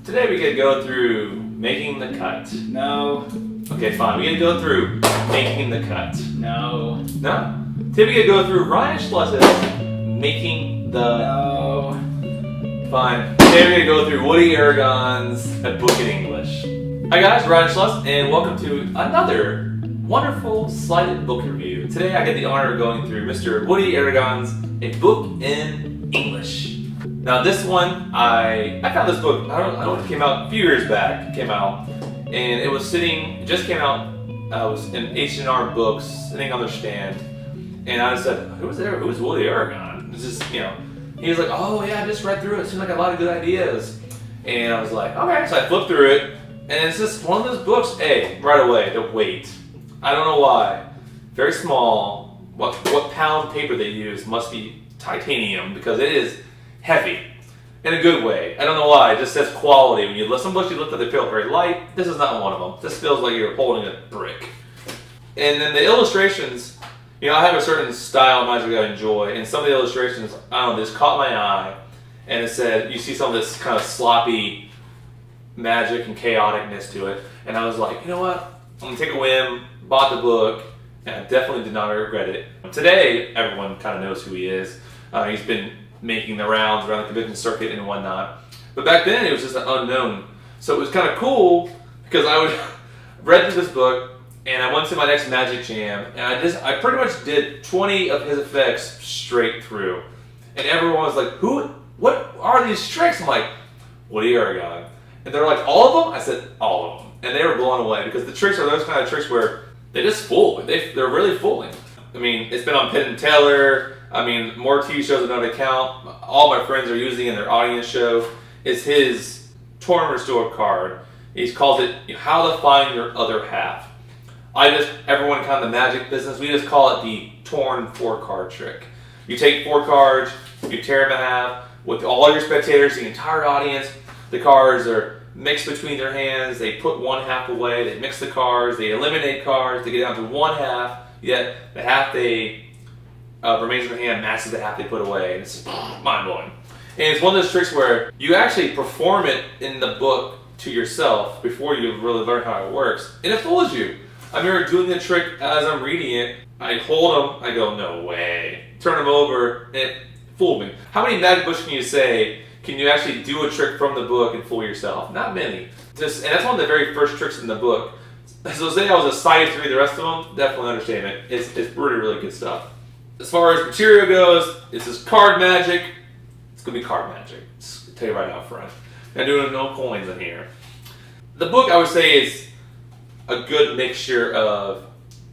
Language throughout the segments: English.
Today we gotta go through making the cut. No. Okay, fine. We gotta go through making the cut. No. No? Today we gotta go through Ryan Schlutz making the... No. Fine. Today we're gonna go through Woody Aragon's A Book in English. Hi guys, Ryan Schlutz, and welcome to another wonderful Sleighted book review. Today I get the honor of going through Mr. Woody Aragon's A Book in English. Now this one, I found this book, I don't know, it came out a few years back, it just came out, it was in H&R Books, sitting on their stand, and I just said, who's Woody Aragon? It's just, he was like, oh yeah, I just read through it, seemed like a lot of good ideas. And I was like, okay, so I flipped through it, and it's just one of those books, right away, the weight. I don't know why, very small, what pound paper they use must be titanium, because it is heavy, in a good way. I don't know why, it just says quality. When you look, some books you look at, they feel very light. This is not one of them. This feels like you're holding a brick. And then the illustrations, I have a certain style of magic I enjoy, and some of the illustrations, I don't know, just caught my eye, and it said, you see some of this kind of sloppy magic and chaoticness to it, and I was like, you know what, I'm gonna take a whim, bought the book, and I definitely did not regret it. Today, everyone kind of knows who he is. He's been making the rounds around the convention circuit and whatnot. But back then, it was just an unknown. So it was kind of cool because I read through this book and I went to my next Magic Jam and I pretty much did 20 of his effects straight through. And everyone was like, what are these tricks? I'm like, Woody Aragon. And they're like, all of them? I said, all of them. And they were blown away because the tricks are those kind of tricks where they just fool. They're really fooling. I mean, it's been on Penn and Teller. More TV shows than I would count. All my friends are using in their audience show. It's his torn restored card. He's called it How to Find Your Other Half. Everyone kind of the magic business, we just call it the torn 4-card trick. You take 4 cards, you tear them in half, with all your spectators, the entire audience, the cards are mixed between their hands, they put one half away, they mix the cards, they eliminate cards, they get down to one half, yet the half they remains in their hand matches the half they put away. And it's mind-blowing. And it's one of those tricks where you actually perform it in the book to yourself before you really learn how it works. And it fools you. I remember doing the trick as I'm reading it. I hold them, I go, no way. Turn them over, and it fooled me. How many magic books can you say, can you actually do a trick from the book and fool yourself? Not many. And that's one of the very first tricks in the book. So say I was excited to read the rest of them, definitely understand it. It's really, really good stuff. As far as material goes, this is card magic. It's going to be card magic. I'll tell you right out front. I'm doing no coins in here. The book, I would say, is a good mixture of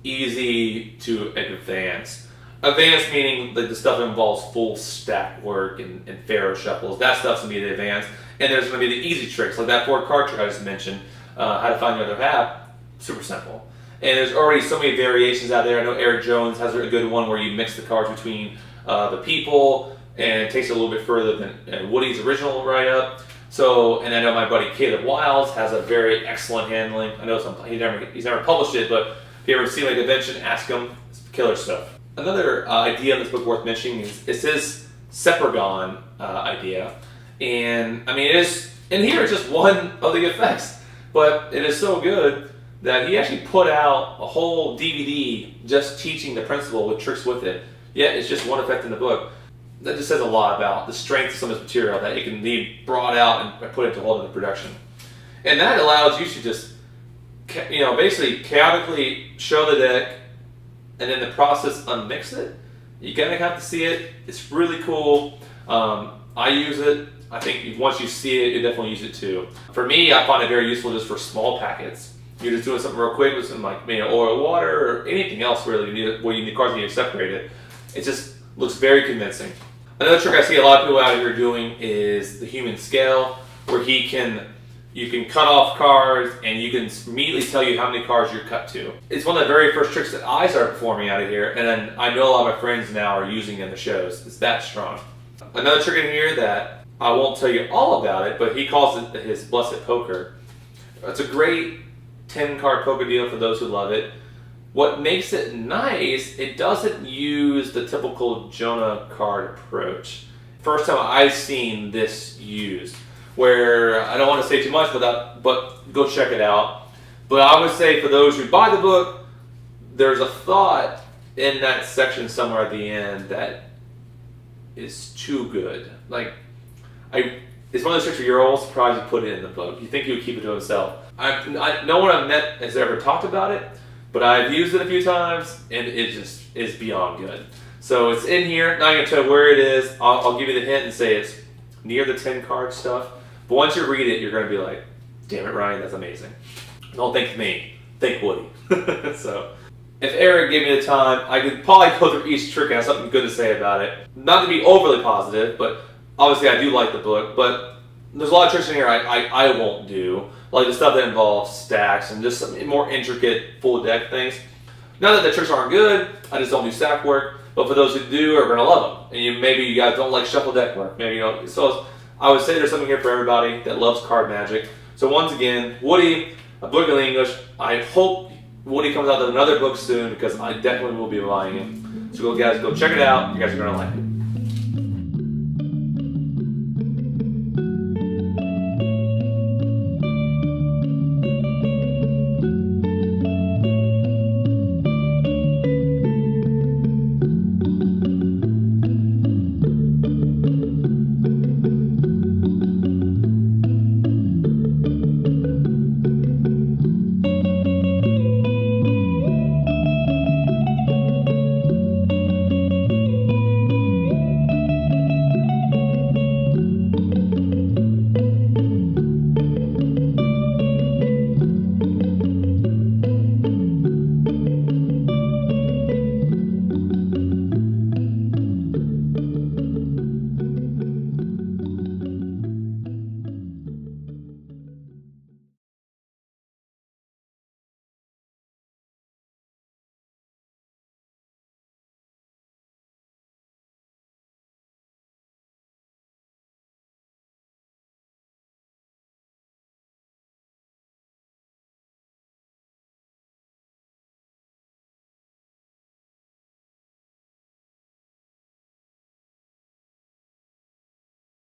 easy to advanced. Advanced meaning that the stuff that involves full stack work and pharaoh shuffles. That stuff's going to be the advanced. And there's going to be the easy tricks, like that 4-card trick I just mentioned. How to Find Your Other Half. Super simple. And there's already so many variations out there. I know Eric Jones has a good one where you mix the cards between the people, and it takes it a little bit further than Woody's original write-up. So, and I know my buddy Caleb Wiles has a very excellent handling. I know he's never published it, but if you ever see like a convention, ask him. It's killer stuff. Another idea in this book worth mentioning is it's his Aragon idea, and it is. And here it's just one of the effects, but it is so good that he actually put out a whole DVD just teaching the principle with tricks with it. Yet it's just one effect in the book. That just says a lot about the strength of some of this material, that it can be brought out and put into a whole other production. And that allows you to just, basically chaotically show the deck and in the process unmix it. You're gonna have to see it. It's really cool. I use it. I think once you see it, you definitely use it too. For me, I find it very useful just for small packets. You're just doing something real quick with some oil, water, or anything else really. You need cards you need to separate it. It just looks very convincing. Another trick I see a lot of people out here doing is the human scale, where you can cut off cards and you can immediately tell you how many cards you're cut to. It's one of the very first tricks that I started performing out of here, and then I know a lot of my friends now are using in the shows. It's that strong. Another trick in here that I won't tell you all about it, but he calls it his Blessed Poker. It's a great 10-card poker deal for those who love it. What makes it nice, it doesn't use the typical Jonah card approach. First time I've seen this used. where I don't want to say too much about, but go check it out. But I would say for those who buy the book, there's a thought in that section somewhere at the end that is too good. Like, it's one of those tricks where you're almost surprised you put it in the book. You think he would keep it to himself. No one I've met has ever talked about it, but I've used it a few times, and it just is beyond good. So it's in here. Not going to tell you where it is. I'll give you the hint and say it's near the 10 card stuff. But once you read it, you're going to be like, damn it, Ryan, that's amazing. Don't think me. Think Woody. So if Eric gave me the time, I could probably go through each trick and have something good to say about it. Not to be overly positive, but obviously I do like the book. But there's a lot of tricks in here I won't do. Like the stuff that involves stacks and just some more intricate full deck things. Not that the tricks aren't good, I just don't do stack work. But for those who do, are going to love them. And maybe you guys don't like shuffle deck work. Maybe you know. So I would say there's something here for everybody that loves card magic. So once again, Woody, a book in English. I hope Woody comes out with another book soon because I definitely will be buying it. So guys, go check it out. You guys are going to like it.